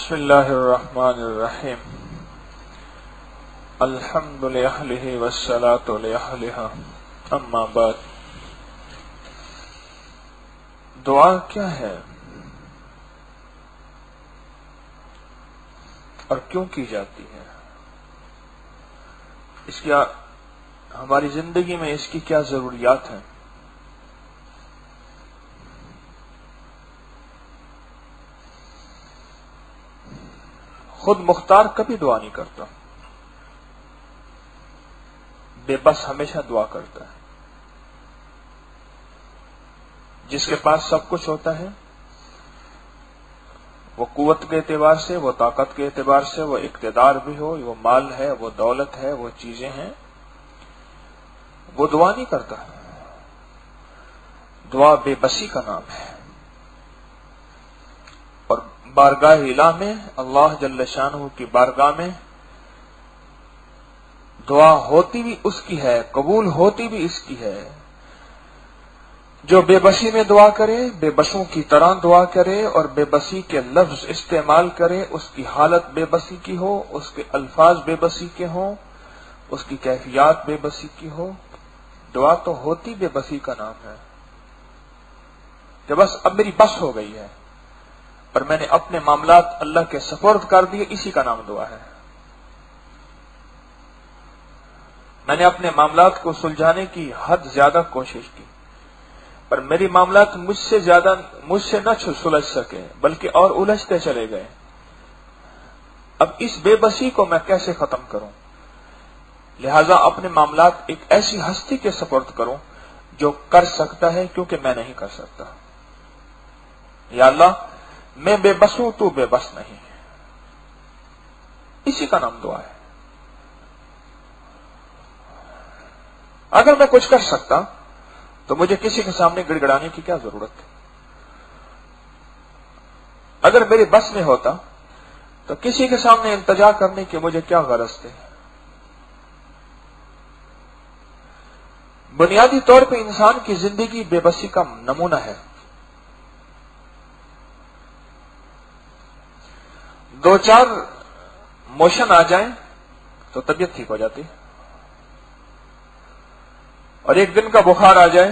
بسم اللہ الرحمن الرحیم الحمد للہ والصلاة لأہلہا اما بعد۔ دعا کیا ہے اور کیوں کی جاتی ہے؟ اس کی ہماری زندگی میں اس کی کیا ضروریات ہیں؟ خود مختار کبھی دعا نہیں کرتا، بے بس ہمیشہ دعا کرتا ہے۔ جس کے پاس سب کچھ ہوتا ہے، وہ قوت کے اعتبار سے، وہ طاقت کے اعتبار سے، وہ اقتدار بھی ہو، وہ مال ہے، وہ دولت ہے، وہ چیزیں ہیں، وہ دعا نہیں کرتا۔ دعا بے بسی کا نام ہے، اور بارگاہ الہ میں، اللہ جل شانہ کی بارگاہ میں دعا ہوتی بھی اس کی ہے، قبول ہوتی بھی اس کی ہے۔ جو بے بسی میں دعا کرے، بے بسوں کی طرح دعا کرے اور بے بسی کے لفظ استعمال کرے، اس کی حالت بے بسی کی ہو، اس کے الفاظ بے بسی کے ہوں، اس کی کیفیات بے بسی کی ہو، دعا تو ہوتی بے بسی کا نام ہے کہ بس اب میری بس ہو گئی ہے اور میں نے اپنے معاملات اللہ کے سپرد کر دیے، اسی کا نام دعا ہے۔ میں نے اپنے معاملات کو سلجھانے کی حد زیادہ کوشش کی، پر میری معاملات مجھ سے نہ سلجھ سکے بلکہ اور الجھتے چلے گئے۔ اب اس بے بسی کو میں کیسے ختم کروں؟ لہذا اپنے معاملات ایک ایسی ہستی کے سپرد کروں جو کر سکتا ہے، کیونکہ میں نہیں کر سکتا۔ یا اللہ، میں بے بس ہوں، تو بے بس نہیں، اسی کا نام دعا ہے۔ اگر میں کچھ کر سکتا تو مجھے کسی کے سامنے گڑ گڑانے کی کیا ضرورت ہے؟ اگر میری بس میں ہوتا تو کسی کے سامنے التجا کرنے کی مجھے کیا غرض تھی؟ بنیادی طور پہ انسان کی زندگی بے بسی کا نمونہ ہے۔ دو چار موشن آ جائیں تو طبیعت ٹھیک ہو جاتی، اور ایک دن کا بخار آ جائے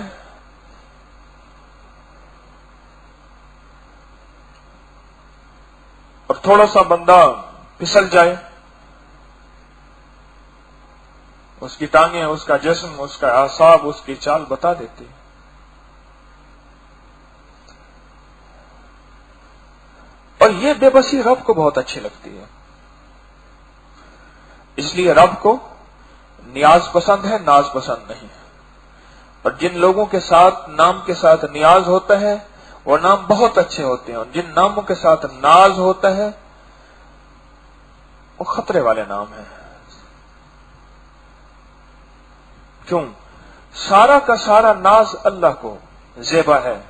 اور تھوڑا سا بندہ پھسل جائے، اس کی ٹانگیں، اس کا جسم، اس کا اعصاب، اس کی چال بتا دیتی۔ اور یہ بے بسی رب کو بہت اچھی لگتی ہے، اس لیے رب کو نیاز پسند ہے، ناز پسند نہیں۔ اور جن لوگوں کے ساتھ نام کے ساتھ نیاز ہوتا ہے وہ نام بہت اچھے ہوتے ہیں، اور جن ناموں کے ساتھ ناز ہوتا ہے وہ خطرے والے نام ہیں۔ کیوں؟ سارا کا سارا ناز اللہ کو زیبا ہے،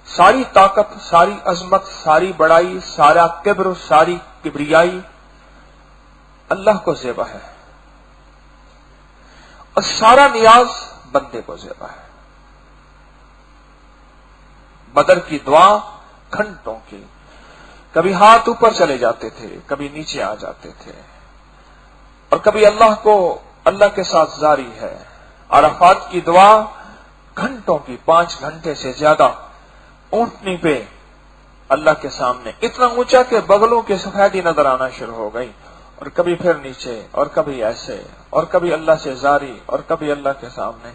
ساری طاقت، ساری عظمت، ساری بڑائی، سارا کبر، ساری کبریائی اللہ کو زیبا ہے، اور سارا نیاز بندے کو زیبا ہے۔ بدر کی دعا گھنٹوں کی، کبھی ہاتھ اوپر چلے جاتے تھے، کبھی نیچے آ جاتے تھے، اور کبھی اللہ کے ساتھ جاری ہے۔ عرفات کی دعا گھنٹوں کی، 5 گھنٹے سے زیادہ اونٹنی پہ اللہ کے سامنے، اتنا اونچا کہ بغلوں کی سفیدی نظر آنا شروع ہو گئی، اور کبھی پھر نیچے، اور کبھی ایسے، اور کبھی اللہ سے جاری، اور کبھی اللہ کے سامنے۔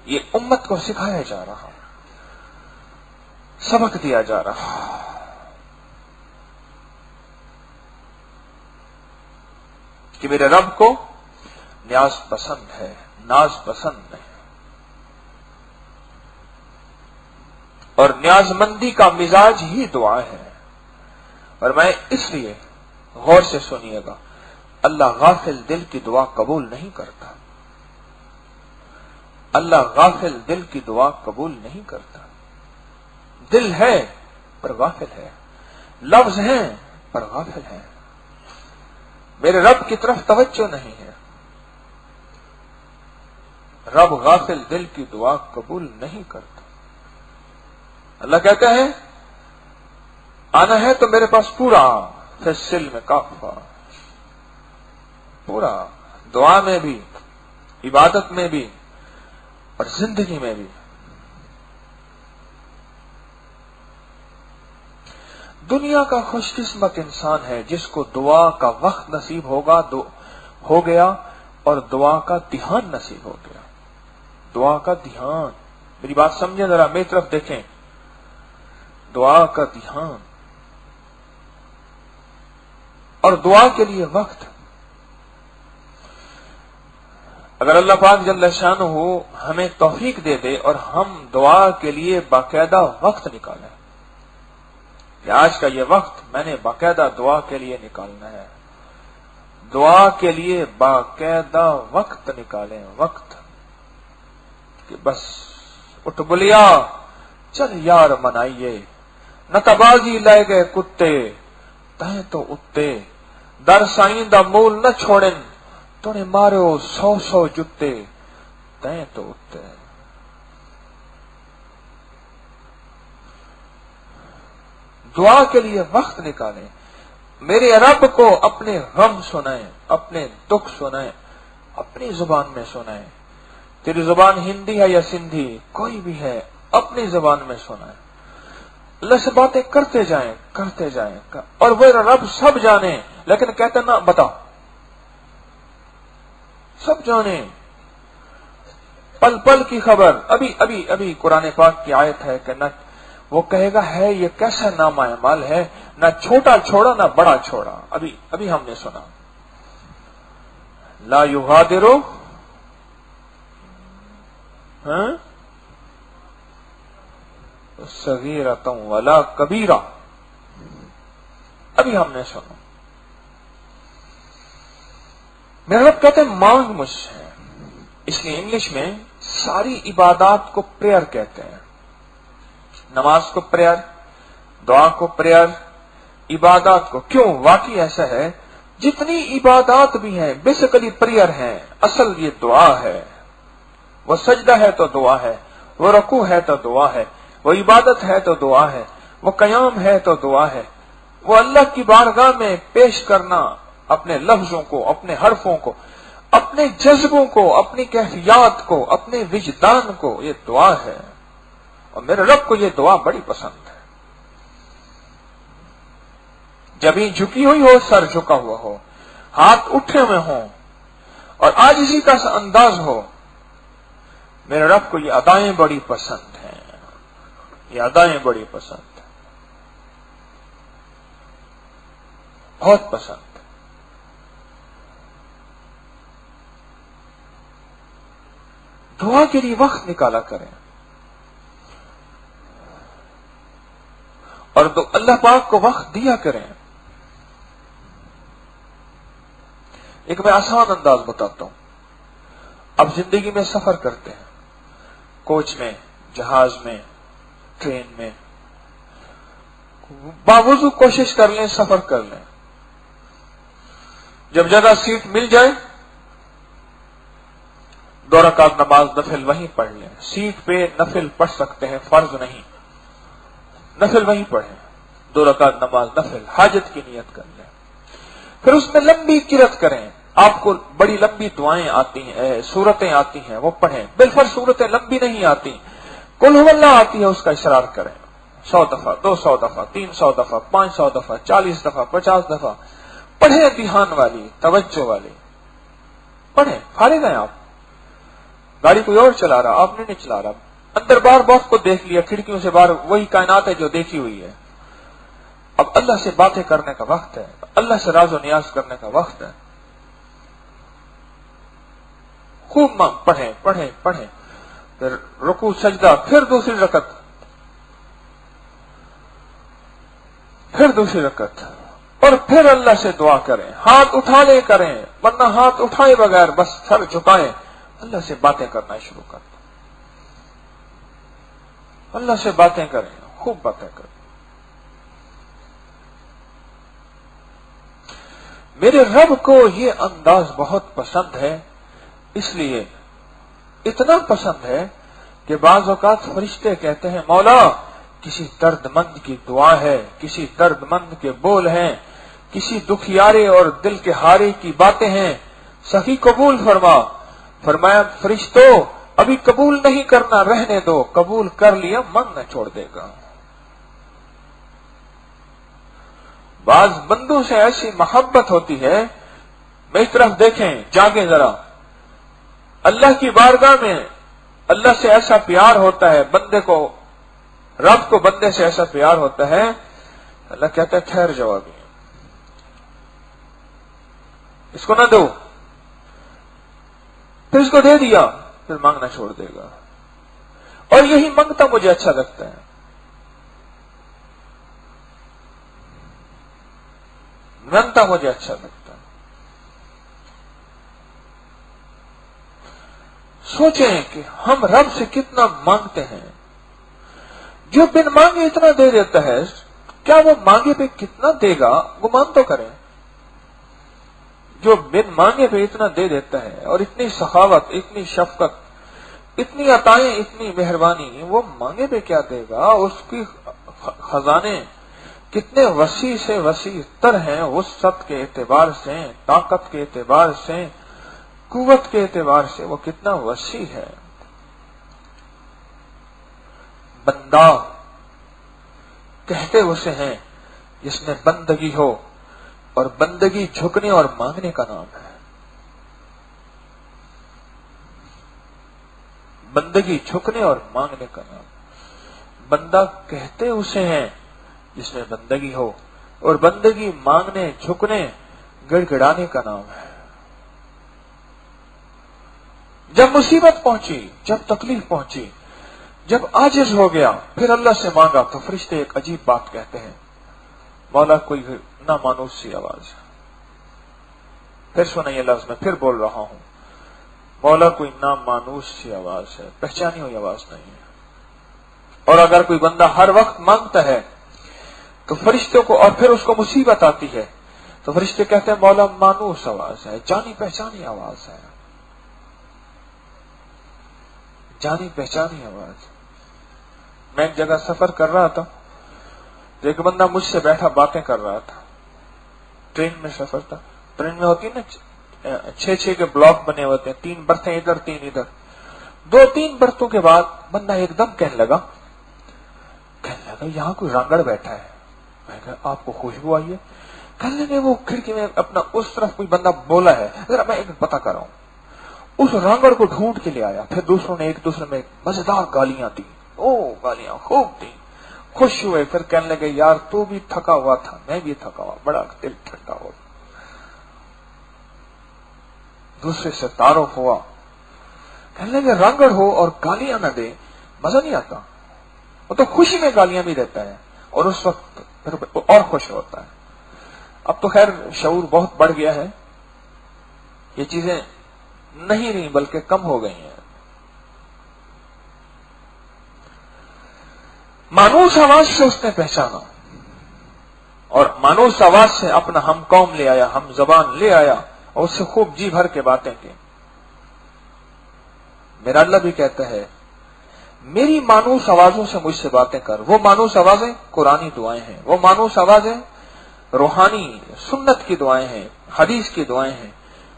یہ امت کو سکھایا جا رہا، سبق دیا جا رہا کہ میرے رب کو نیاز پسند ہے، ناز پسند نہیں۔ اور نیاز مندی کا مزاج ہی دعا ہے۔ اور میں اس لیے غور سے سنیے گا، اللہ غافل دل کی دعا قبول نہیں کرتا، اللہ غافل دل کی دعا قبول نہیں کرتا۔ دل ہے پر غافل ہے، لفظ ہیں پر غافل ہے، میرے رب کی طرف توجہ نہیں ہے۔ رب غافل دل کی دعا قبول نہیں کرتا۔ اللہ کہتا ہے آنا ہے تو میرے پاس پورا فیصل میں کافا، پورا دعا میں بھی، عبادت میں بھی اور زندگی میں بھی۔ دنیا کا خوش قسمت انسان ہے جس کو دعا کا وقت نصیب ہو گیا اور دعا کا دھیان نصیب ہو گیا۔ دعا کا دھیان، میری بات سمجھیں ذرا، میری طرف دیکھیں، دعا کا دھیان اور دعا کے لیے وقت۔ اگر اللہ پاک جل شانہ ہمیں توفیق دے دے اور ہم دعا کے لیے باقاعدہ وقت نکالیں کہ آج کا یہ وقت میں نے باقاعدہ دعا کے لیے نکالنا ہے، دعا کے لیے باقاعدہ وقت نکالیں، وقت کہ بس اٹھ بلیا چل یار منائیے، نہ تبازی لائے گئے کتے تہیں تو اٹھتے، در سائیں دا مول نہ چھوڑن تو نے مارو 100 جتے تہیں تو اٹھتے۔ دعا کے لیے وقت نکالیں، میرے رب کو اپنے غم سنائیں، اپنے دکھ سنائیں، اپنی زبان میں سنائیں۔ تیری زبان ہندی ہے یا سندھی، کوئی بھی ہے، اپنی زبان میں سنائیں۔ اللہ سے باتیں کرتے جائیں اور وہ رب سب جانے، لیکن کہتے نہ بتاؤ، سب جانے، پل پل کی خبر۔ ابھی قرآن پاک کی آیت ہے کہ نہ وہ کہے گا ہے یہ کیسا نام اعمال ہے، نہ چھوٹا چھوڑا نہ بڑا چھوڑا۔ ابھی ہم نے سنا، لا یغادر صغیرۃ ولا کبیرہ، ابھی ہم نے سنا۔ میرے رب کہتے ہیں مانگ مجھ سے، اس لیے انگلش میں ساری عبادات کو پریئر کہتے ہیں، نماز کو پریئر، دعا کو پریئر، عبادات کو۔ کیوں؟ واقعی ایسا ہے، جتنی عبادات بھی ہیں بیسیکلی پریئر ہیں، اصل یہ دعا ہے۔ وہ سجدہ ہے تو دعا ہے، وہ رکوع ہے تو دعا ہے، وہ عبادت ہے تو دعا ہے، وہ قیام ہے تو دعا ہے، وہ اللہ کی بارگاہ میں پیش کرنا اپنے لفظوں کو، اپنے حرفوں کو، اپنے جذبوں کو، اپنی کیفیات کو، اپنے وجدان کو، یہ دعا ہے۔ اور میرے رب کو یہ دعا بڑی پسند ہے۔ جبیں جھکی ہوئی ہو، سر جھکا ہوا ہو، ہاتھ اٹھے ہوئے ہوں اور عاجزی کا انداز ہو، میرے رب کو یہ ادائیں بڑی پسند ہیں، یہ ادائیں بڑی پسند ہیں، بہت پسند۔ دعا کے لیے وقت نکالا کریں اور اللہ پاک کو وقت دیا کریں۔ ایک میں آسان انداز بتاتا ہوں۔ اب زندگی میں سفر کرتے ہیں، کوچ میں، جہاز میں، ٹرین میں، باوضو کوشش کر لیں، سفر کر لیں، جب جگہ سیٹ مل جائے 2 رکعت نماز نفل وہیں پڑھ لیں۔ سیٹ پہ نفل پڑھ سکتے ہیں، فرض نہیں، نفل وہیں پڑھیں، 2 رکعت نماز نفل، حاجت کی نیت کر لیں۔ پھر اس میں لمبی قرات کریں، آپ کو بڑی لمبی دعائیں آتی ہیں، سورتیں آتی ہیں، وہ پڑھیں۔ بالفرض سورتیں لمبی نہیں آتی، قل هو اللہ آتی ہے، اس کا اصرار کریں 100 دفعہ، 200 دفعہ، 300 دفعہ، 500 دفعہ، 40 دفعہ، 50 دفعہ پڑھیں، دھیان والی، توجہ والی پڑھیں۔ فارغ ہیں آپ، گاڑی کوئی اور چلا رہا، آپ نے نہیں چلا رہا، اندر باہر بہت کو دیکھ لیا، کھڑکیوں سے باہر وہی کائنات ہے جو دیکھی ہوئی ہے۔ اب اللہ سے باتیں کرنے کا وقت ہے، اللہ سے راز و نیاز کرنے کا وقت ہے۔ خوب پڑھیں پڑھیں پڑھیں، پھر رکوع سجدہ، پھر دوسری رکعت، پھر دوسری رکعت، اور پھر اللہ سے دعا کریں۔ ہاتھ اٹھا لے کریں، ورنہ ہاتھ اٹھائے بغیر بس سر جھکائیں، اللہ سے باتیں کرنا شروع کر دیں، اللہ سے باتیں کریں، خوب باتیں کریں۔ میرے رب کو یہ انداز بہت پسند ہے، اس لیے اتنا پسند ہے کہ بعض اوقات فرشتے کہتے ہیں مولا کسی درد مند کی دعا ہے، کسی درد مند کے بول ہیں، کسی دکھیارے اور دل کے ہارے کی باتیں ہیں، سخی قبول فرما۔ فرمایا فرشتوں ابھی قبول نہیں کرنا، رہنے دو، قبول کر لیا مانگنا چھوڑ دے گا۔ بعض بندوں سے ایسی محبت ہوتی ہے، میری طرف دیکھیں، جاگیں ذرا، اللہ کی بارگاہ میں اللہ سے ایسا پیار ہوتا ہے، بندے کو، رب کو بندے سے ایسا پیار ہوتا ہے، اللہ کہتا ہے ٹھہر جاؤ ابھی، اس کو نہ دو، پھر اس کو دے دیا، پھر مانگنا چھوڑ دے گا۔ اور یہی مانگتا مجھے اچھا لگتا ہے، مانگتا مجھے اچھا لگتا ہے۔ سوچیں کہ ہم رب سے کتنا مانگتے ہیں، جو بن مانگے اتنا دے دیتا ہے، کیا وہ مانگے پہ کتنا دے گا گمان تو کریں۔ جو بن مانگے پہ اتنا دے دیتا ہے، اور اتنی سخاوت، اتنی شفقت، اتنی عطائیں، اتنی مہربانی، وہ مانگے پہ کیا دے گا؟ اس کی خزانے کتنے وسیع سے وسیع تر ہیں، وسعت کے اعتبار سے، طاقت کے اعتبار سے، قوت کے اعتبار سے وہ کتنا وسیع ہے۔ بندہ کہتے اسے ہیں جس میں بندگی ہو، اور بندگی جھکنے اور مانگنے کا نام ہے۔ بندگی جھکنے اور مانگنے کا نام، بندہ کہتے اسے ہیں جس میں بندگی ہو، اور بندگی مانگنے، جھکنے، گڑ گڑانے کا نام ہے۔ جب مصیبت پہنچی، جب تکلیف پہنچی، جب عاجز ہو گیا، پھر اللہ سے مانگا، تو فرشتے ایک عجیب بات کہتے ہیں، مولا کوئی نامانوس سی آواز ہے۔ پھر سنیں یہ لفظ، میں پھر بول رہا ہوں، مولا کوئی نامانوس سی آواز ہے، پہچانی ہوئی آواز نہیں ہے۔ اور اگر کوئی بندہ ہر وقت مانگتا ہے تو فرشتوں کو، اور پھر اس کو مصیبت آتی ہے تو فرشتے کہتے ہیں مولا مانوس آواز ہے، جانی پہچانی آواز ہے، جانی پہچانی آواز۔ میں ایک جگہ سفر کر رہا تھا تو ایک بندہ مجھ سے بیٹھا باتیں کر رہا تھا، ٹرین میں سفر تھا، ٹرین میں ہوتی نا 6 کے بلاک بنے ہوتے ہیں، 3 برتھیں ادھر 3 ادھر، 2-3 برتھوں کے بعد بندہ ایک دم کہنے لگا یہاں کوئی رانگڑ بیٹھا ہے۔ میں کہا آپ کو خوشبو آئی ہے؟ کہنے لگے وہ کھڑکی میں اپنا اس طرف کوئی بندہ بولا ہے، ذرا میں ایک پتہ کر رہا ہوں۔ اس رانگڑ کو ڈھونڈ کے لے آیا، پھر دوسروں نے ایک دوسرے میں مزیدار گالیاں دی، گالیاں خوب دی، خوش ہوئے، پھر کہنے لگے یار تو بھی تھکا ہوا تھا، میں بھی تھکا ہوا، بڑا دل ٹھنڈا ہو، دوسرے سے تعارف ہوا۔ کہنے لگے رانگڑ ہو اور گالیاں نہ دے مزہ نہیں آتا، وہ تو خوشی میں گالیاں بھی دیتا ہے، اور اس وقت پھر اور خوش ہوتا ہے۔ اب تو خیر شعور بہت بڑھ گیا ہے، یہ چیزیں نہیں رہی بلکہ کم ہو گئی ہیں۔ مانوس آواز سے اس نے پہچانا، اور مانوس آواز سے اپنا ہم قوم لے آیا، ہم زبان لے آیا، اور اس سے خوب جی بھر کے باتیں کی۔ میرا اللہ بھی کہتا ہے میری مانوس آوازوں سے مجھ سے باتیں کر۔ وہ مانوس آوازیں قرآنی دعائیں ہیں، وہ مانوس آوازیں روحانی سنت کی دعائیں ہیں، حدیث کی دعائیں ہیں،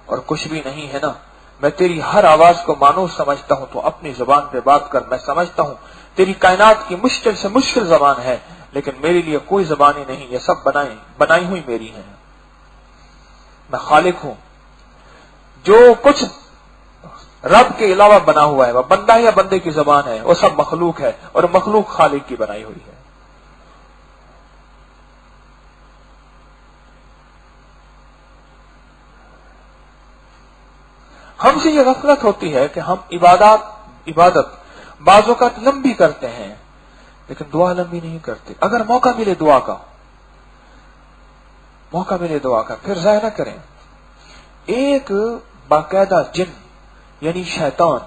اور کچھ بھی نہیں ہے نا۔ میں تیری ہر آواز کو مانوس سمجھتا ہوں، تو اپنی زبان پہ بات کر۔ میں سمجھتا ہوں تیری کائنات کی مشکل سے مشکل زبان ہے، لیکن میرے لیے کوئی زبان ہی نہیں، یہ سب بنائی ہوئی میری ہیں۔ میں خالق ہوں، جو کچھ رب کے علاوہ بنا ہوا ہے، وہ بندہ یا بندے کی زبان ہے، وہ سب مخلوق ہے، اور مخلوق خالق کی بنائی ہوئی ہے۔ ہم سے یہ غفلت ہوتی ہے کہ ہم عبادت بعض اوقات لمبی کرتے ہیں، لیکن دعا لمبی نہیں کرتے۔ اگر موقع ملے دعا کا پھر ضائع نہ کریں۔ ایک باقاعدہ جن یعنی شیطان،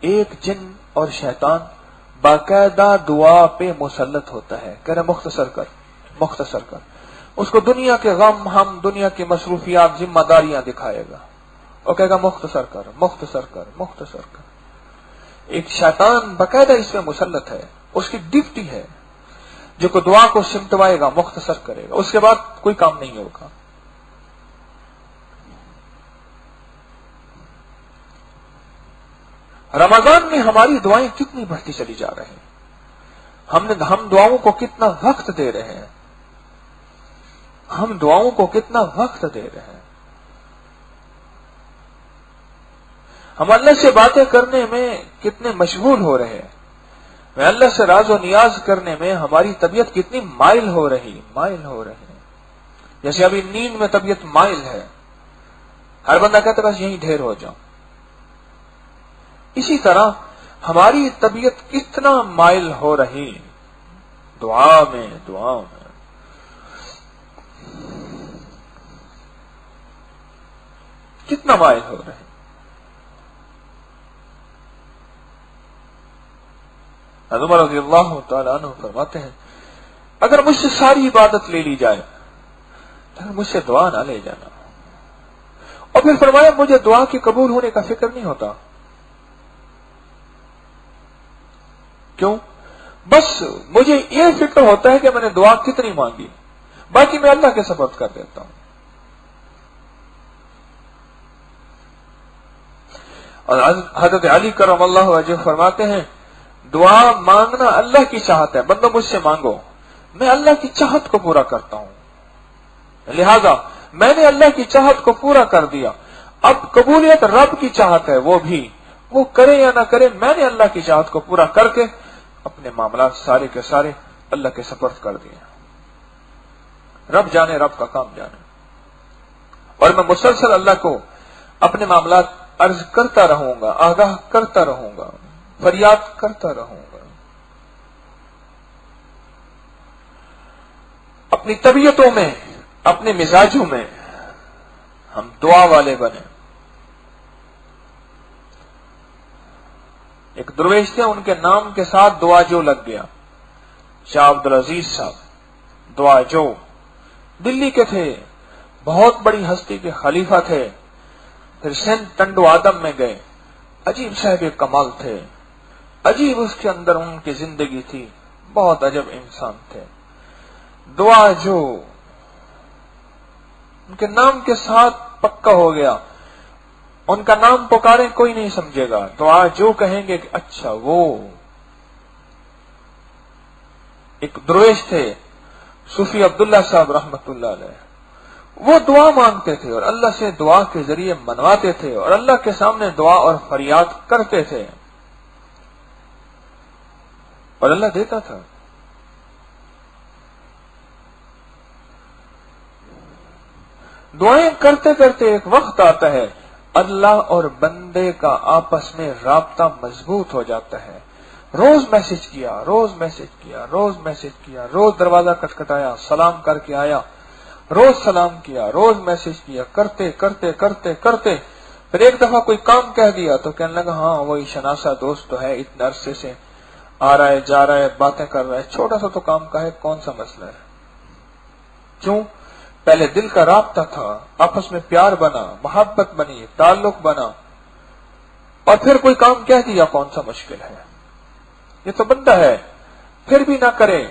ایک جن اور شیطان باقاعدہ دعا پہ مسلط ہوتا ہے، کہہ رہے مختصر کر۔ اس کو دنیا کے غم، ہم دنیا کی مصروفیات، ذمہ داریاں دکھائے گا، اور کہے گا مختصر کر۔ ایک شیطان باقاعدہ اس پہ مسلط ہے، اس کی ڈیوٹی ہے جو کہ دعا کو سمٹوائے گا، مختصر کرے گا، اس کے بعد کوئی کام نہیں ہوگا۔ رمضان میں ہماری دعائیں کتنی بڑھتی چلی جا رہی ہیں، ہم دعاؤں کو کتنا وقت دے رہے ہیں، ہم دعاؤں کو کتنا وقت دے رہے ہیں، ہم اللہ سے باتیں کرنے میں کتنے مشغول ہو رہے ہیں، اللہ سے راز و نیاز کرنے میں ہماری طبیعت کتنی مائل ہو رہی ہے۔ جیسے ابھی نیند میں طبیعت مائل ہے، ہر بندہ کہتا ہے بس یہیں ڈھیر ہو جاؤں، اسی طرح ہماری طبیعت کتنا مائل ہو رہی دعا میں کتنا مائل ہو رہے۔ عمر رضی اللہ تعالیٰ عنہ فرماتے ہیں اگر مجھ سے ساری عبادت لے لی جائے لیکن مجھ سے دعا نہ لے جانا، اور پھر فرمایا مجھے دعا کے قبول ہونے کا فکر نہیں ہوتا، کیوں؟ بس مجھے یہ فکر ہوتا ہے کہ میں نے دعا کتنی مانگی، باقی میں اللہ کے سپرد کر دیتا ہوں۔ اور حضرت علی کرم اللہ وجہ فرماتے ہیں دعا مانگنا اللہ کی چاہت ہے، بندو مجھ سے مانگو، میں اللہ کی چاہت کو پورا کرتا ہوں، لہذا میں نے اللہ کی چاہت کو پورا کر دیا، اب قبولیت رب کی چاہت ہے، وہ کرے یا نہ کرے، میں نے اللہ کی چاہت کو پورا کر کے اپنے معاملات سارے کے سارے اللہ کے سپرد کر دیے۔ رب جانے، رب کا کام جانے، اور میں مسلسل اللہ کو اپنے معاملات عرض کرتا رہوں گا، آگاہ کرتا رہوں گا، فریاد کرتا رہوں گا۔ اپنی طبیعتوں میں، اپنے مزاجوں میں ہم دعا والے بنے۔ ایک درویش تھے، ان کے نام کے ساتھ دعا جو لگ گیا، شاہ عبدالعزیز صاحب دعا جو، دلی کے تھے، بہت بڑی ہستی کے خلیفہ تھے، پھر سندھ ٹنڈو آدم میں گئے، عجیب صاحب کمال تھے، عجیب اس کے اندر ان کی زندگی تھی، بہت عجب انسان تھے۔ دعا جو ان کے نام کے ساتھ پکا ہو گیا، ان کا نام پکارے کوئی نہیں سمجھے گا، دعا جو کہیں گے کہ اچھا وہ۔ ایک درویش تھے صوفی عبداللہ صاحب رحمت اللہ علیہ، وہ دعا مانگتے تھے اور اللہ سے دعا کے ذریعے منواتے تھے اور اللہ کے سامنے دعا اور فریاد کرتے تھے اور اللہ دیتا تھا۔ دعائیں کرتے کرتے ایک وقت آتا ہے اللہ اور بندے کا آپس میں رابطہ مضبوط ہو جاتا ہے۔ روز میسج کیا، روز دروازہ کٹکھٹایا، سلام کر کے آیا، روز سلام کیا، روز میسج کیا، کرتے کرتے کرتے کرتے پھر ایک دفعہ کوئی کام کہہ دیا تو کہنے لگا ہاں وہی شناسا دوست تو ہے، اتنے عرصے سے آ رہا ہے، جا رہا ہے، باتیں کر رہا ہے، چھوٹا سا تو کام کا ہے، کون سا مسئلہ ہے؟ کیوں؟ پہلے دل کا رابطہ تھا، آپس میں پیار بنا، محبت بنی، تعلق بنا، اور پھر کوئی کام کہہ دیا، کون سا مشکل ہے؟ یہ تو بندہ ہے، پھر بھی نہ کرے،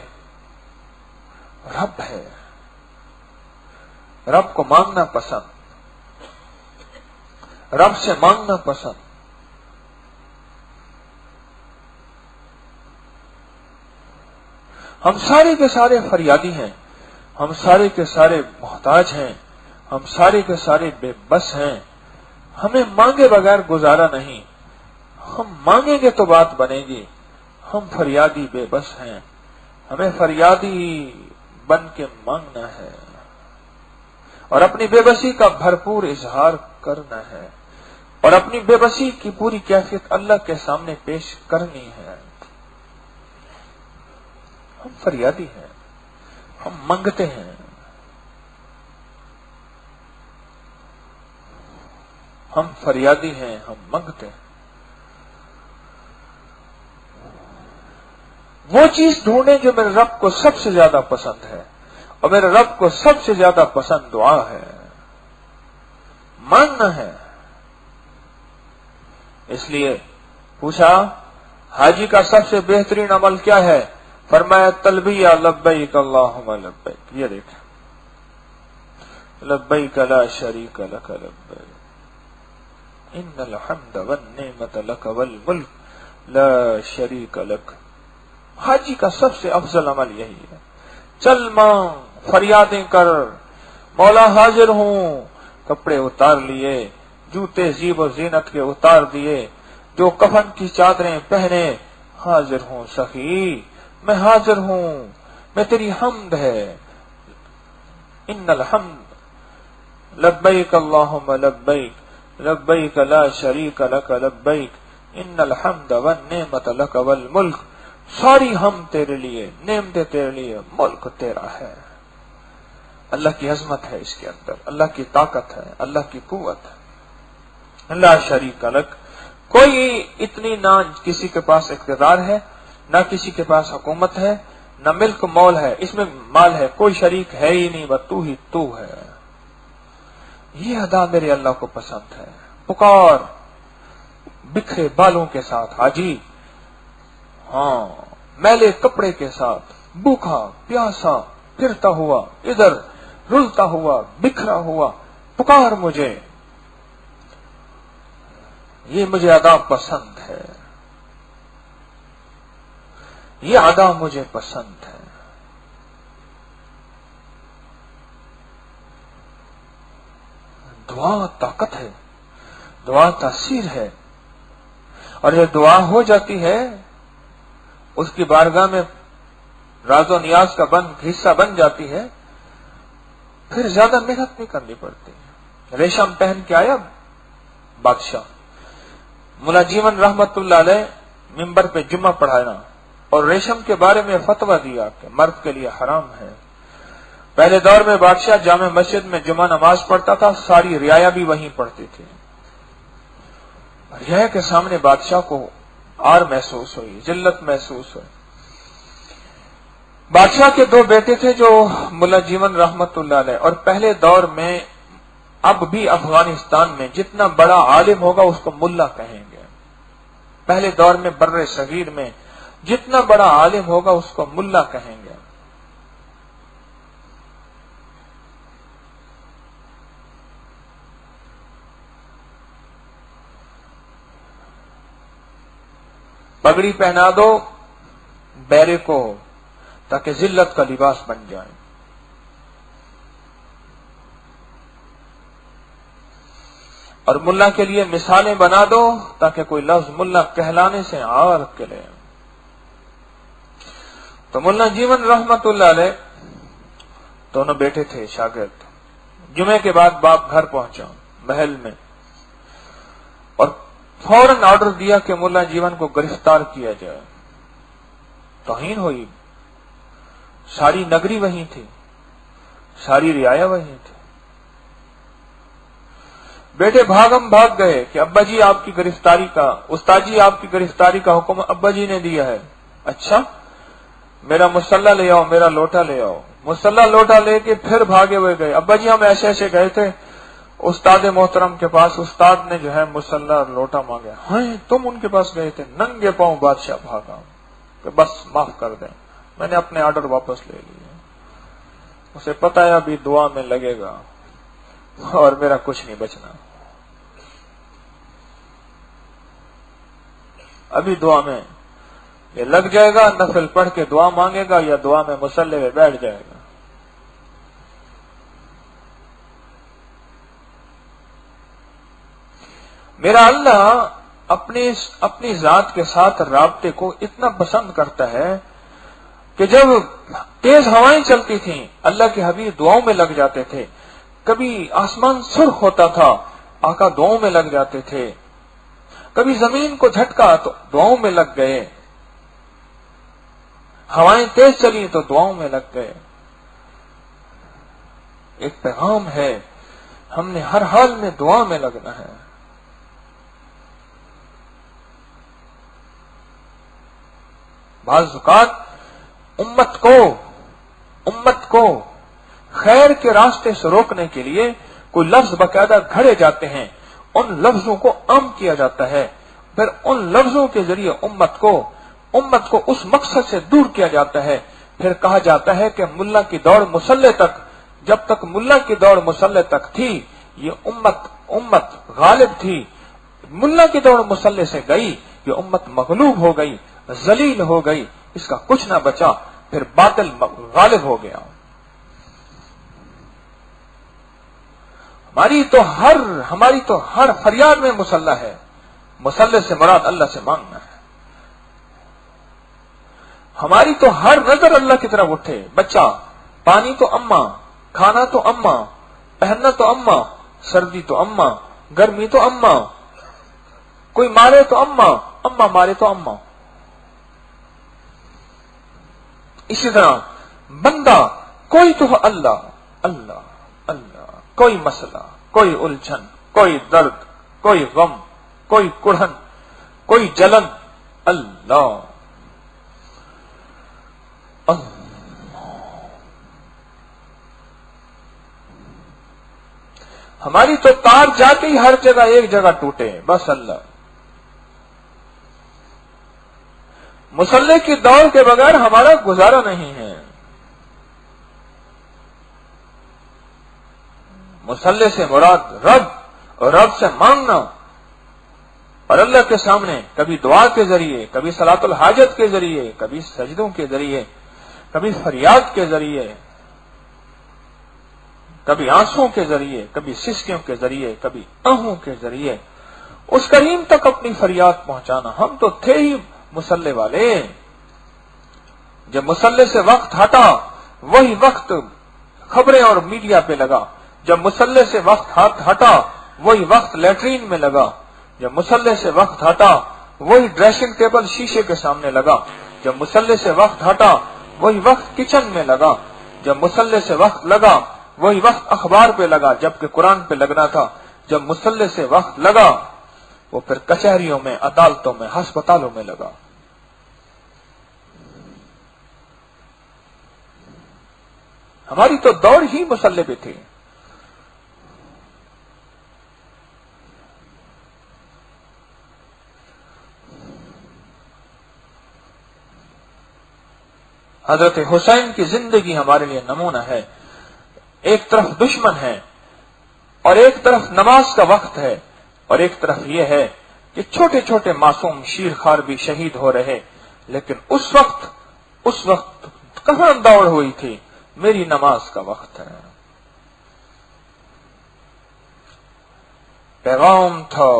رب ہے، رب کو مانگنا پسند، رب سے مانگنا پسند۔ ہم سارے کے سارے فریادی ہیں، ہم سارے کے سارے محتاج ہیں، ہم سارے کے سارے بے بس ہیں، ہمیں مانگے بغیر گزارا نہیں، ہم مانگیں گے تو بات بنے گی، ہم فریادی بے بس ہیں، ہمیں فریادی بن کے مانگنا ہے اور اپنی بے بسی کا بھرپور اظہار کرنا ہے اور اپنی بے بسی کی پوری کیفیت اللہ کے سامنے پیش کرنی ہے۔ ہم فریادی ہیں، ہم منگتے ہیں، ہم فریادی ہیں، ہم منگتے ہیں۔ وہ چیز ڈھونڈیں جو میرے رب کو سب سے زیادہ پسند ہے، اور میرے رب کو سب سے زیادہ پسند دعا ہے، مانگنا ہے۔ اس لیے پوچھا حاجی کا سب سے بہترین عمل کیا ہے؟ فرمایا تلبیہ لبیک اللہم لبیک، یہ دیکھیں لبیک لا شریک لک لبیک ان الحمد والنعمت لک والملک لا شریک لک۔ حاجی کا سب سے افضل عمل یہی ہے، چل مانگ، فریادیں کر، مولا حاضر ہوں، کپڑے اتار لیے، جوتے زیب و زینت کے اتار دیے، جو کفن کی چادریں پہنے، حاضر ہوں سخی، میں حاضر ہوں، میں تیری حمد ہے، ان الحمد لبیک اللہم لبیک لبیک لا شریک لک لبیک ان الحمد والنعمت لک والملک، ساری ہم تیرے لیے، نعمتیں تیرے لیے، ملک تیرا ہے۔ اللہ کی عظمت ہے اس کے اندر، اللہ کی طاقت ہے، اللہ کی قوت ہے۔ لا شریک لک، کوئی اتنی نہ کسی کے پاس اقتدار ہے، نہ کسی کے پاس حکومت ہے، نہ ملک مول ہے، اس میں مال ہے، کوئی شریک ہے ہی نہیں، بس تو ہی تو ہے۔ یہ ادا میرے اللہ کو پسند ہے۔ پکار بکھرے بالوں کے ساتھ حاجی، ہاں میلے کپڑے کے ساتھ، بھوکا پیاسا پھرتا ہوا، ادھر رلتا ہوا، بکھرا ہوا، پکار مجھے، یہ مجھے ادا پسند ہے، یہ ادا مجھے پسند ہے۔ دعا طاقت ہے، دعا تاثیر ہے، اور یہ دعا ہو جاتی ہے اس کی بارگاہ میں راز و نیاز کا حصہ بن جاتی ہے، پھر زیادہ محنت نہیں کرنی پڑتی۔ ریشم پہن کے آیا بادشاہ، ملا جیون رحمت اللہ علیہ ممبر پہ جمعہ پڑھانا اور ریشم کے بارے میں فتویٰ دیا کہ مرد کے لیے حرام ہے۔ پہلے دور میں بادشاہ جامع مسجد میں جمعہ نماز پڑھتا تھا، ساری رعایا بھی وہیں پڑھتی تھی۔ رعایا کے سامنے بادشاہ کو آر محسوس ہوئی، ذلت محسوس ہوئی۔ بادشاہ کے دو بیٹے تھے جو ملا جیون رحمت اللہ علیہ، اور پہلے دور میں اب بھی افغانستان میں جتنا بڑا عالم ہوگا اس کو ملا کہیں گے۔ پہلے دور میں بر صغیر میں جتنا بڑا عالم ہوگا اس کو ملا کہیں گے۔ پگڑی پہنا دو بیرے کو تاکہ ذلت کا لباس بن جائے، اور ملا کے لیے مثالیں بنا دو تاکہ کوئی لفظ ملا کہلانے سے عار کرے۔ تو ملا جیون رحمت اللہ علیہ دونوں بیٹے تھے شاگرد، جمعے کے بعد باپ گھر پہنچا محل میں، اور فوراً آرڈر دیا کہ ملا جیون کو گرفتار کیا جائے۔ توہین ہوئی، ساری نگری وہیں تھی، ساری رعایا وہیں تھی۔ بیٹے بھاگم بھاگ گئے کہ ابا جی آپ کی گرفتاری کا، استاد جی آپ کی گرفتاری کا حکم ابا جی نے دیا ہے۔ اچھا میرا مسلح لے آؤ، میرا لوٹا لے آؤ۔ مسلح لوٹا لے کے پھر بھاگے ہوئے گئے، ابا جی ہم ایسے ایسے گئے تھے استاد محترم کے پاس، استاد نے جو ہے مسلح لوٹا مانگا۔ ہاں تم ان کے پاس گئے تھے؟ ننگے پاؤں بادشاہ بھاگا کہ بس معاف کر دیں، میں نے اپنے آرڈر واپس لے لیے۔ اسے پتا ہے ابھی دعا میں لگے گا اور میرا کچھ نہیں بچنا، ابھی دعا میں یہ لگ جائے گا، نفل پڑھ کے دعا مانگے گا یا دعا میں مسلح میں بیٹھ جائے گا۔ میرا اللہ اپنی ذات کے ساتھ رابطے کو اتنا پسند کرتا ہے کہ جب تیز ہوائیں چلتی تھیں اللہ کے حبیب دعاؤں میں لگ جاتے تھے، کبھی آسمان سرخ ہوتا تھا آقا دعاؤں میں لگ جاتے تھے، کبھی زمین کو جھٹکا تو دعاؤں میں لگ گئے، ہوائیں تیز چلی تو دعاؤں میں لگ گئے۔ ایک پیغام ہے، ہم نے ہر حال میں دعا میں لگنا ہے۔ بعض اوقات امت کو خیر کے راستے سے روکنے کے لیے کوئی لفظ باقاعدہ گھڑے جاتے ہیں، ان لفظوں کو عام کیا جاتا ہے، پھر ان لفظوں کے ذریعے امت کو امت کو اس مقصد سے دور کیا جاتا ہے. پھر کہا جاتا ہے کہ ملا کی دوڑ مسلح تک، جب تک ملا کی دوڑ مسلح تک تھی یہ امت غالب تھی. ملا کی دوڑ مسلح سے گئی، یہ امت مغلوب ہو گئی، ذلیل ہو گئی، اس کا کچھ نہ بچا، پھر باطل غالب ہو گیا. ہماری تو ہر فریاد میں مسلح ہے. مسلح سے مراد اللہ سے مانگنا ہے. ہماری تو ہر نظر اللہ کی طرف اٹھے. بچہ پانی تو اماں، کھانا تو اماں، پہننا تو اماں، سردی تو اماں، گرمی تو اماں، کوئی مارے تو اماں، اماں مارے تو اماں. اسی طرح بندہ کوئی تو اللہ اللہ اللہ، کوئی مسئلہ، کوئی الجھن، کوئی درد، کوئی غم، کوئی کڑھن، کوئی جلن، اللہ اللہ. ہماری تو تار جا کے ہی ہر جگہ ایک جگہ ٹوٹے، بس اللہ. مسلح کی دوڑ کے بغیر ہمارا گزارا نہیں ہے. مسلح سے مراد رب، اور رب سے مانگنا، اور اللہ کے سامنے کبھی دعا کے ذریعے، کبھی صلاۃ الحاجت کے ذریعے، کبھی سجدوں کے ذریعے، کبھی فریاد کے ذریعے، کبھی آنسوں کے ذریعے، کبھی سسکیوں کے ذریعے، کبھی آہوں کے ذریعے اس کریم تک اپنی فریاد پہنچانا. ہم تو تھے ہی مسلح والے. جب مسلح سے وقت ہٹا وہی وقت خبریں اور میڈیا پہ لگا. جب مسلح سے وقت ہٹا وہی وقت لیٹرین میں لگا. جب مسلح سے وقت ہٹا وہی ڈریسنگ ٹیبل شیشے کے سامنے لگا. جب مسلح سے وقت ہٹا وہی وقت کچن میں لگا. جب مسلح سے وقت لگا وہی وقت اخبار پہ لگا جبکہ قرآن پہ لگنا تھا. جب مسلح سے وقت لگا وہ پھر کچہریوں میں، عدالتوں میں، ہسپتالوں میں لگا. ہماری تو دوڑ ہی مسلح پہ تھی. حضرت حسین کی زندگی ہمارے لیے نمونہ ہے. ایک طرف دشمن ہے اور ایک طرف نماز کا وقت ہے، اور ایک طرف یہ ہے کہ چھوٹے چھوٹے معصوم شیرخوار بھی شہید ہو رہے. لیکن اس وقت کہاں دوڑ ہوئی تھی؟ میری نماز کا وقت ہے. پیغام تھا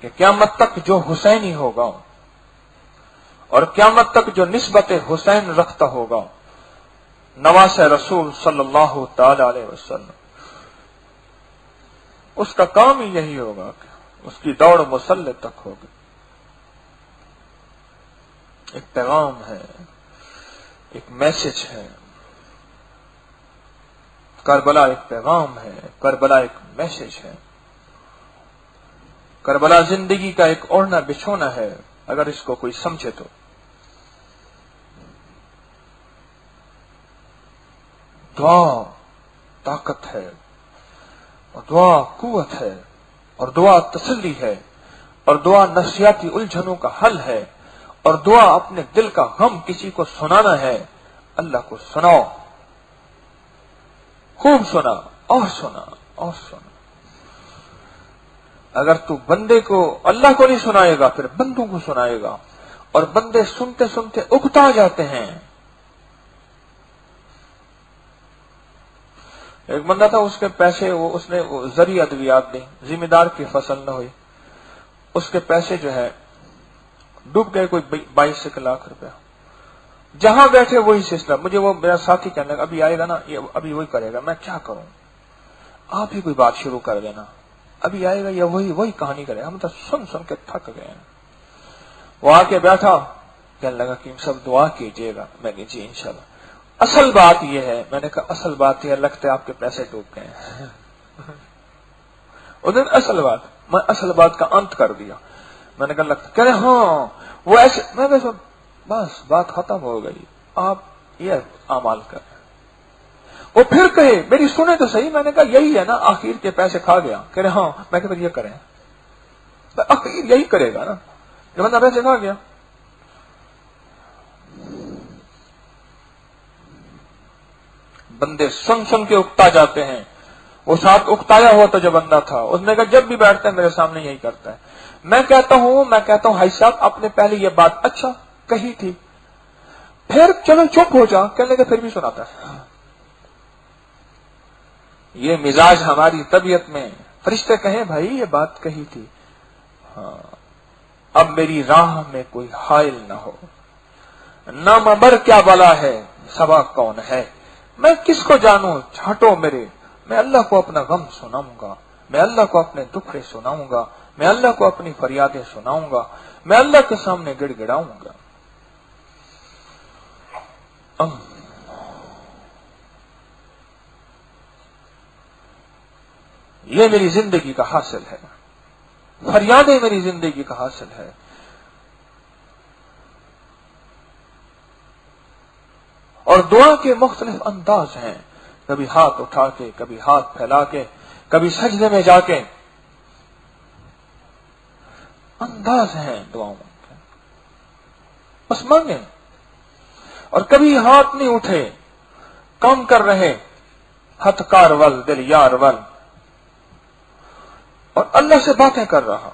کہ قیامت تک جو حسینی ہوگا اور قیامت تک جو نسبت حسین رکھتا ہوگا، نواز رسول صلی اللہ تعالی علیہ وسلم، اس کا کام ہی یہی ہوگا کہ اس کی دوڑ مسلح تک ہوگی. ایک پیغام ہے، ایک میسج ہے. کربلا ایک پیغام ہے، کربلا ایک میسج ہے. کربلا زندگی کا ایک اوڑھنا بچھونا ہے اگر اس کو کوئی سمجھے تو. دعا طاقت ہے، اور دعا قوت ہے، اور دعا تسلی ہے، اور دعا نفسیاتی الجھنوں کا حل ہے، اور دعا اپنے دل کا غم کسی کو سنانا ہے. اللہ کو سناؤ، خوب سنا اور سنا اور سنا. اگر تو بندے کو اللہ کو نہیں سنائے گا پھر بندوں کو سنائے گا، اور بندے سنتے سنتے اکتا جاتے ہیں. ایک بندہ تھا، اس کے پیسے اس نے زرعی ادویات دی، ذمہ دار کی فصل نہ ہوئی، اس کے پیسے جو ہے ڈوب گئے، کوئی 22 لاکھ روپیہ. جہاں بیٹھے وہی سلسلہ. مجھے وہ میرا ساتھی کہنے لگا ابھی آئے گا نا، یہ ابھی وہی کرے گا. میں کیا کروں؟ آپ ہی کوئی بات شروع کر دینا، ابھی آئے گا یا وہی کہانی کرے گا. ہم تو سن سن کے تھک گئے ہیں. وہ آ کے بیٹھا، کہنے لگا کہ سب دعا کیجیے گا. میں نے جی انشاءاللہ. اصل بات یہ ہے، میں نے کہا اصل بات یہ لگتا ہے آپ کے پیسے ڈوب گئے ہیں. اس دن اصل بات، میں اصل بات کا انت کر دیا. میں نے کہا لگتا، کہہ رہے ہاں وہ ایسے. میں بس بات ختم ہو گئی، آپ یہ اعمال کریں. وہ پھر کہے میری سنے تو صحیح. میں نے کہا یہی ہے نا، آخر کے پیسے کھا گیا. کہہ رہے ہاں. میں کہ پھر یہ کریں، آخر یہی کرے گا نا. یہ بندہ پیسے کھا گیا. بندے سن سن کے اکتا جاتے ہیں. وہ ساتھ اکتایا ہوا تو جو بندہ تھا اس نے کہا جب بھی بیٹھتا ہے میرے سامنے یہی کرتا ہے. میں کہتا ہوں بھائی صاحب آپ نے پہلے یہ بات اچھا کہی تھی, پھر چلو چپ ہو جا, کہنے کے پھر بھی سناتا ہے. یہ مزاج ہماری طبیعت میں. فرشتے کہیں بھائی یہ بات کہی تھی, ہاں اب میری راہ میں کوئی حائل نہ ہو. نامبر کیا بلا ہے, سوا کون ہے, میں کس کو جانوں, ہٹو میرے. میں اللہ کو اپنا غم سناؤں گا, میں اللہ کو اپنے دکھڑے سناؤں گا, میں اللہ کو اپنی فریادیں سناؤں گا, میں اللہ کے سامنے گڑ گڑاؤں گا. یہ میری زندگی کا حاصل ہے, فریادیں میری زندگی کا حاصل ہے. اور دعا کے مختلف انداز ہیں, کبھی ہاتھ اٹھا کے, کبھی ہاتھ پھیلا کے, کبھی سجدے میں جا کے. انداز ہیں دعاؤں کے, بس مانگیں. اور کبھی ہاتھ نہیں اٹھے, کام کر رہے, ہتھ کار ول دل یار ول, اور اللہ سے باتیں کر رہا,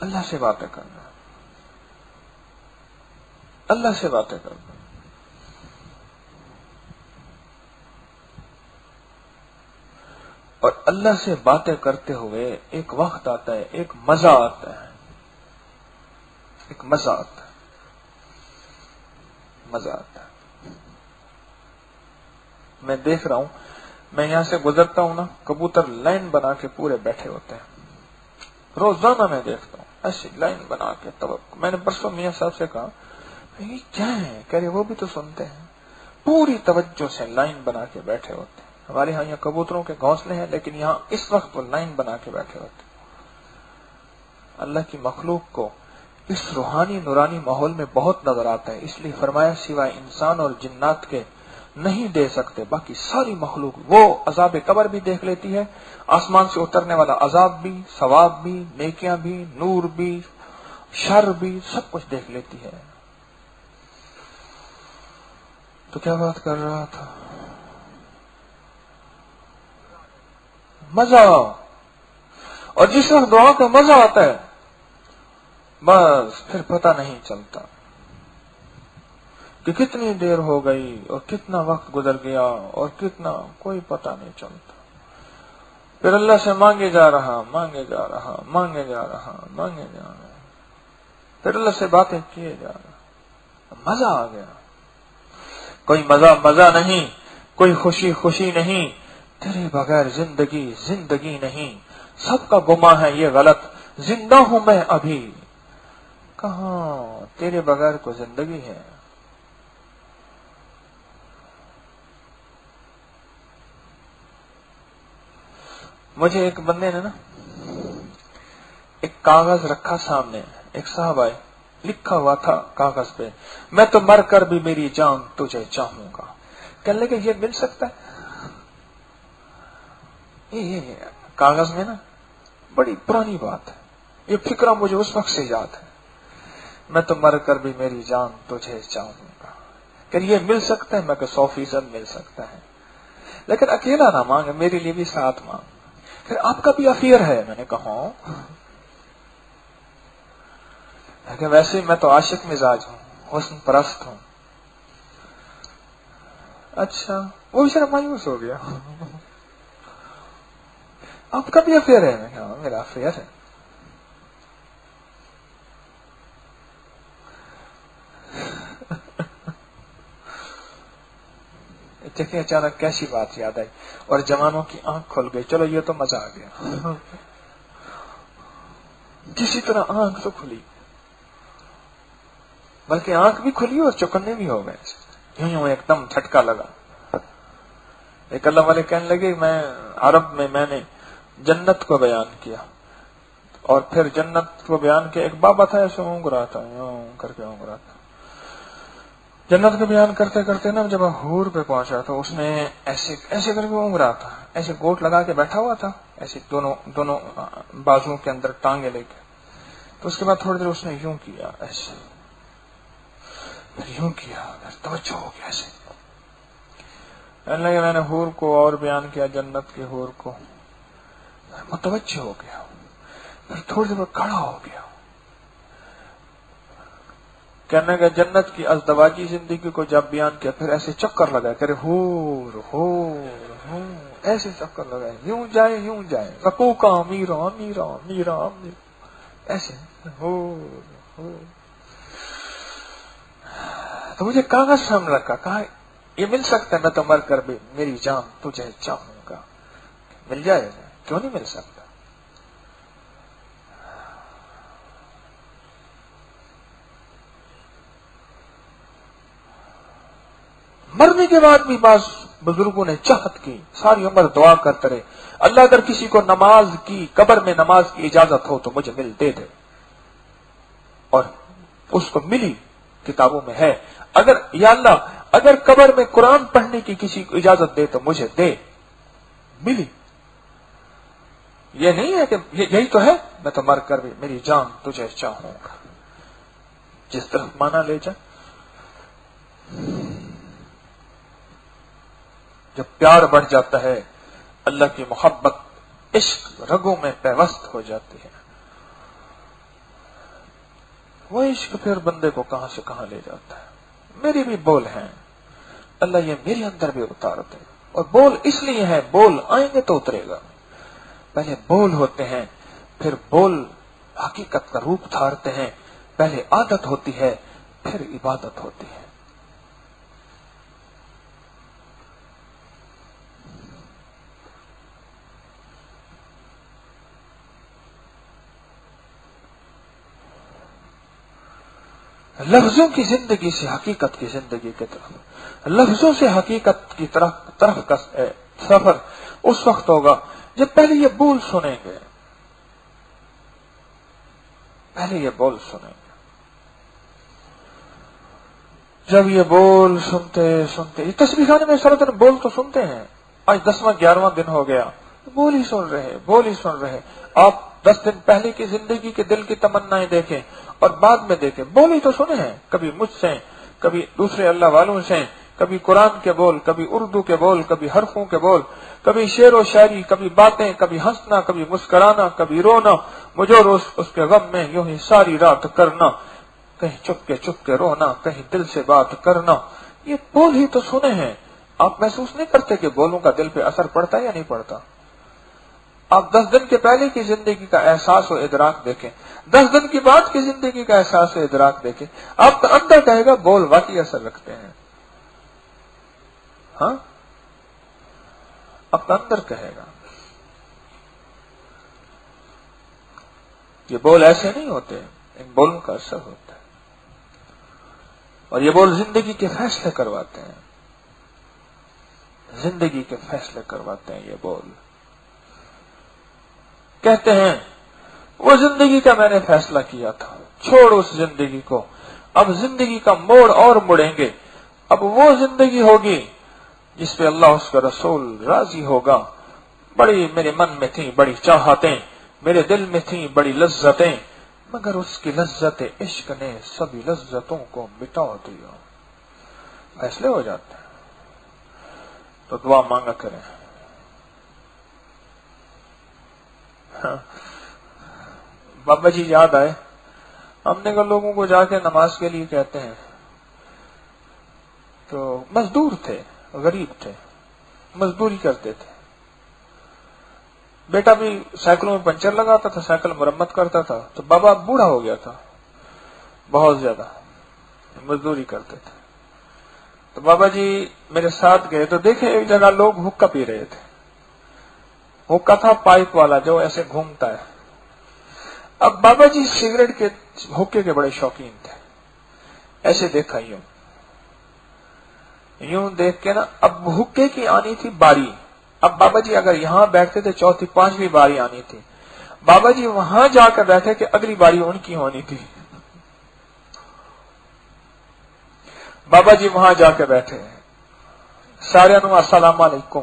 اللہ سے باتیں کر رہا, اللہ سے باتیں کر رہا. اور اللہ سے باتیں کرتے ہوئے ایک وقت آتا ہے, ایک مزہ آتا ہے, ایک مزہ آتا ہے, مزہ آتا ہے. میں دیکھ رہا ہوں, میں یہاں سے گزرتا ہوں نا, کبوتر لائن بنا کے پورے بیٹھے ہوتے ہیں. روزانہ میں دیکھتا ہوں ایسی لائن بنا کے. میں نے پرسوں میاں صاحب سے کہا یہ کیا ہے, کہہ رہے وہ بھی تو سنتے ہیں. پوری توجہ سے لائن بنا کے بیٹھے ہوتے ہیں. ہمارے ہاں یہاں کبوتروں کے گھونسلے ہیں, لیکن یہاں اس وقت وہ لائن بنا کے بیٹھے ہوتے ہیں. اللہ کی مخلوق کو اس روحانی نورانی ماحول میں بہت نظر آتا ہے, اس لیے فرمایا سوائے انسان اور جنات کے نہیں دے سکتے. باقی ساری مخلوق وہ عذاب قبر بھی دیکھ لیتی ہے, آسمان سے اترنے والا عذاب بھی, ثواب بھی, نیکیاں بھی, نور بھی, شر بھی, سب کچھ دیکھ لیتی ہے. تو کیا بات کر رہا تھا, مزہ. اور جس وقت دعا کا مزہ آتا ہے بس پھر پتہ نہیں چلتا کہ کتنی دیر ہو گئی اور کتنا وقت گزر گیا اور کتنا, کوئی پتہ نہیں چلتا. پھر اللہ سے مانگے جا رہا, مانگے جا رہا, مانگے جا رہا, مانگے جا رہا, پھر اللہ سے باتیں کیے جا رہا. مزہ آ گیا. کوئی مزہ نہیں, کوئی خوشی نہیں. تیرے بغیر زندگی زندگی نہیں. سب کا گما ہے یہ غلط, زندہ ہوں میں ابھی. کہاں تیرے بغیر کوئی زندگی ہے. مجھے ایک بندے نے نا ایک کاغذ رکھا سامنے, ایک صاحب آئے, لکھا ہوا تھا کاغذ پہ, میں تو مر کر بھی میری جان تجھے چاہوں گا. کہنے لگے یہ مل سکتا ہے. یہ کاغذ میں نا بڑی پرانی بات ہے, یہ فکرہ مجھے اس وقت سے یاد ہے. میں تو مر کر بھی میری جان تجھے چاہوں گا. کہ یہ مل سکتا ہے, میں کہ 100% مل سکتا ہے, لیکن اکیلا نہ مانگ, میرے لیے بھی ساتھ مانگ. پھر آپ کا بھی افیئر ہے. میں نے کہا کہ ویسے میں تو عاشق مزاج ہوں, حسن پرست ہوں. اچھا, وہ بھی صرف مایوس ہو گیا. آپ کا بھی افیئر ہے. میں کہا میرا افیئر ہے. دیکھیں اچانک کیسی بات یاد آئی اور جوانوں کی آنکھ کھل گئی. چلو یہ تو مزہ آ گیا. کسی طرح آنکھ تو کھلی, بلکہ آنکھ بھی کھلی اور چوکنے بھی ہو گئے. یوں ایک دم جھٹکا لگا. ایک اللہ والے کہنے لگے میں عرب میں نے جنت کو بیان کیا, اور پھر جنت کو بیان کیا. ایک بابا تھا ایسے اونگ رہا تھا, یوں کر کے اونگ رہا تھا. جنت کو بیان کرتے کرتے نا جب حور پہ پہنچا تو اس نے ایسے کر کے اونگ رہا تھا, ایسے گوٹ لگا کے بیٹھا ہوا تھا, ایسے دونوں بازوؤں کے اندر ٹانگیں لے کے. تو اس کے بعد تھوڑی دیر اس نے یوں کیا ایسے، پھر یوں کیا، پھر توجہ ہو گیا ایسے. میں نے حور کو اور بیان کیا، جنت کے حور کو، متوجہ ہو گیا. پھر تھوڑی دیر کھڑا ہو گیا، کہنے کا جنت کی ازدواجی زندگی کو جب بیان کیا، پھر ایسے چکر لگائے، کرے حور حور حور، ایسے چکر لگائے، یوں جائے رکوع کا میرا میرا میرا ایسے حور حور. تو مجھے کاغذ سامنے رکھا، کہا یہ مل سکتا ہے؟ میں تو مر کر بھی میری جان تجھے چاہوں گا. مل جائے گا، کیوں نہیں مل سکتا؟ مرنے کے بعد بھی بعض بزرگوں نے چاہت کی، ساری عمر دعا کرتے رہے، اللہ اگر کسی کو نماز کی، قبر میں نماز کی اجازت ہو تو مجھے دے دے. اور اس کو ملی، کتابوں میں ہے. اگر یا اللہ اگر قبر میں قرآن پڑھنے کی کسی کو اجازت دے تو مجھے دے. ملی. یہ نہیں ہے کہ یہی تو ہے، میں تو مر کر بھی میری جان تجھے چاہوں گا. جس طرف مانا لے جائے. جب پیار بڑھ جاتا ہے، اللہ کی محبت، عشق رگوں میں پیوست ہو جاتی ہے، وہ عشق پھر بندے کو کہاں سے کہاں لے جاتا ہے. میری بھی بول ہیں، اللہ یہ میرے اندر بھی اتار دے. اور بول اس لیے ہے، بول آئیں گے تو اترے گا. پہلے بول ہوتے ہیں، پھر بول حقیقت کا روپ دھارتے ہیں. پہلے عادت ہوتی ہے، پھر عبادت ہوتی ہے. لفظوں کی زندگی سے حقیقت کی زندگی کی طرف، لفظوں سے حقیقت کی طرف کا سفر اس وقت ہوگا جب پہلے یہ بول سنیں گے. پہلے یہ بول سنیں گے. جب یہ بول سنتے سنتے، یہ تسبیح خانے میں سارا دن بول تو سنتے ہیں. آج 10واں 11واں دن ہو گیا، بول ہی سن رہے. آپ 10 دن پہلے کی زندگی کے دل کی تمنائیں دیکھیں اور بعد میں دیکھیں، بول ہی تو سنے ہیں. کبھی مجھ سے، کبھی دوسرے اللہ والوں سے، کبھی قرآن کے بول، کبھی اردو کے بول، کبھی حرفوں کے بول، کبھی شعر و شاعری، کبھی باتیں، کبھی ہنسنا، کبھی مسکرانا، کبھی رونا، مجھے روز اس کے غم میں یوں ہی ساری رات کرنا، کہیں چپ کے رونا، کہیں دل سے بات کرنا. یہ بول ہی تو سنے ہیں. آپ محسوس نہیں کرتے کہ بولوں کا دل پہ اثر پڑتا ہے یا نہیں پڑتا؟ آپ 10 دن کے پہلے کی زندگی کا احساس و ادراک دیکھیں، 10 دن کی بعد کی زندگی کا احساس و ادراک دیکھیں. آپ کا اندر کہے گا بول واقعی اثر رکھتے ہیں. ہاں، آپ کا اندر کہے گا. یہ بول ایسے نہیں ہوتے، ان بولوں کا اثر ہوتا ہے. اور یہ بول زندگی کے فیصلے کرواتے ہیں، زندگی کے فیصلے کرواتے ہیں. یہ بول کہتے ہیں وہ زندگی کا میں نے فیصلہ کیا تھا، چھوڑ اس زندگی کو، اب زندگی کا موڑ اور مڑیں گے. اب وہ زندگی ہوگی جس پہ اللہ اس کا رسول راضی ہوگا. بڑی میرے من میں تھیں بڑی چاہتیں، میرے دل میں تھیں بڑی لذتیں، مگر اس کی لذت عشق نے سبھی لذتوں کو مٹا دیا. فیصلے ہو جاتے ہیں. تو دعا مانگا کریں. بابا جی یاد آئے، ہم نے لوگوں کو جا کے نماز کے لیے کہتے ہیں، تو مزدور تھے، غریب تھے، مزدوری کرتے تھے. بیٹا بھی سائیکلوں میں پنچر لگاتا تھا، سائیکل مرمت کرتا تھا. تو بابا بوڑھا ہو گیا تھا بہت زیادہ، مزدوری کرتے تھے. تو بابا جی میرے ساتھ گئے تو دیکھے ایک جگہ لوگ حقہ پی رہے تھے. حقہ تھا پائپ والا جو ایسے گھومتا ہے. اب بابا جی سگریٹ کے حقے کے بڑے شوقین تھے. ایسے دیکھا یوں دیکھ کے نا، اب حقے کی آنی تھی باری. اب بابا جی اگر یہاں بیٹھتے تھے چوتھی پانچویں باری آنی تھی. بابا جی وہاں جا کر بیٹھے کہ اگلی باری ان کی ہونی تھی. بابا جی وہاں جا کے بیٹھے، سارے السلام علیکم.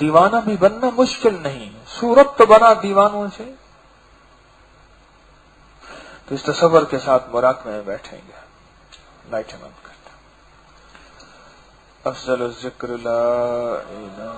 دیوانہ بھی بننا مشکل نہیں، صورت تو بنا دیوانوں سے. تو اس تصور کے ساتھ مراقبے میں بیٹھیں گے. لائٹیں بند کرتے ہیں. افضل الذکر لا الہ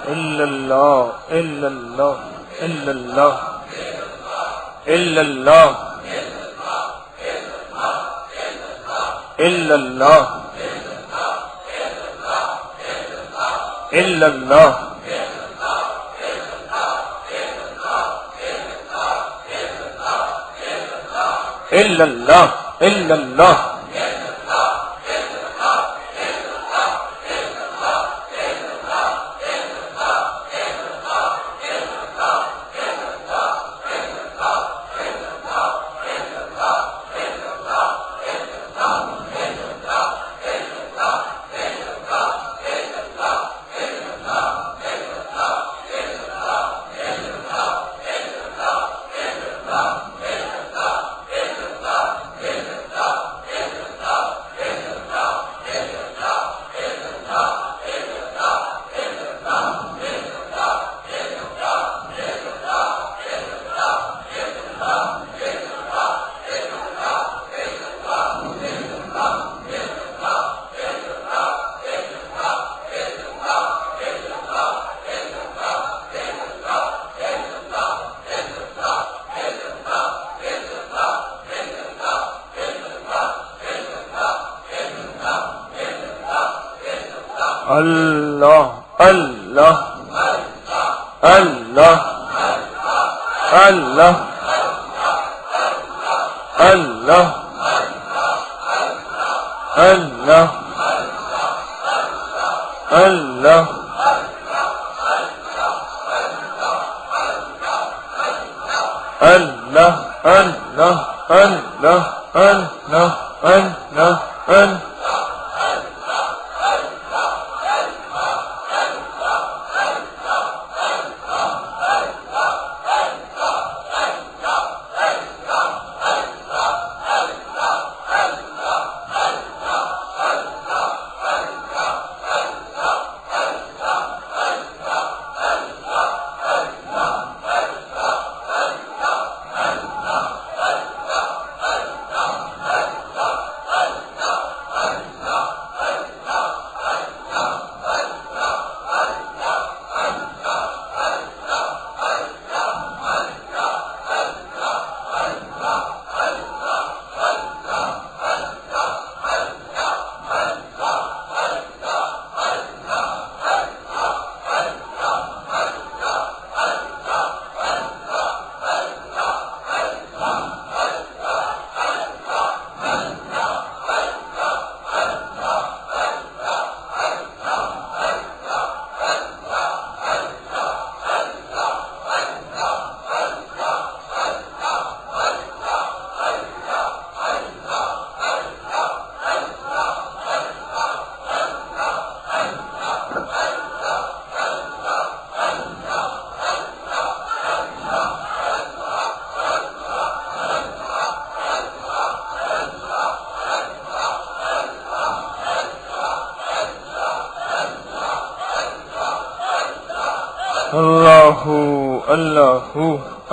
الا اللہ الا اللہ الا اللہ الا اللہ الا اللہ الا اللہ الا اللہ الا اللہ اللہ اللہ اللہ اللہ اللہ اللہ اللہ اللہ اللہ اللہ اللہ اللہ اللہ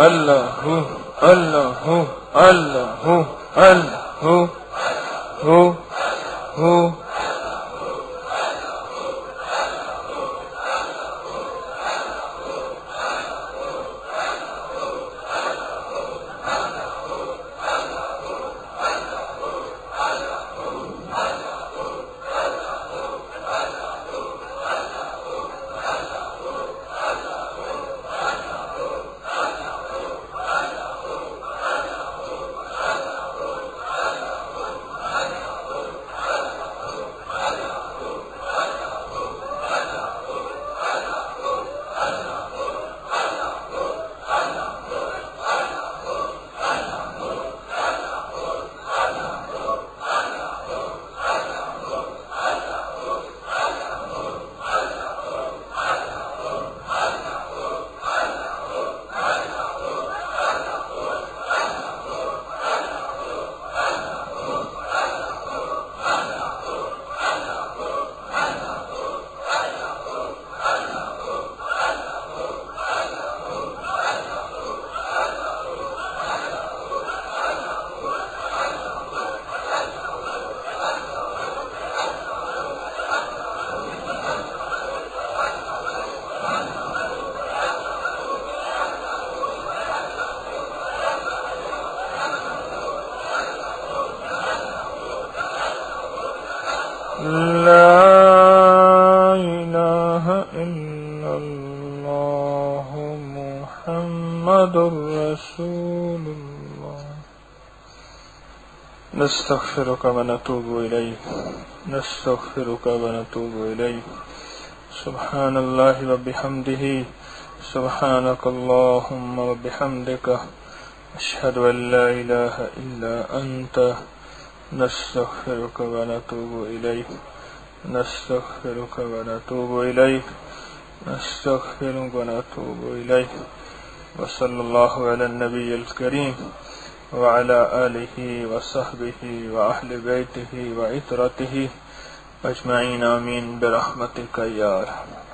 اللہ اللہ اللہ اللہ نستغفرك ونتوب إليك سبحان الله وبحمده سبحانك اللهم وبحمدك أشهد أن لا إله إلا أنت نستغفرك ونتوب إليك وصلى الله على النبي الكريم وعلى آله وصحبه وأهل بيته وعترته أجمعين آمين برحمتك يا أرحم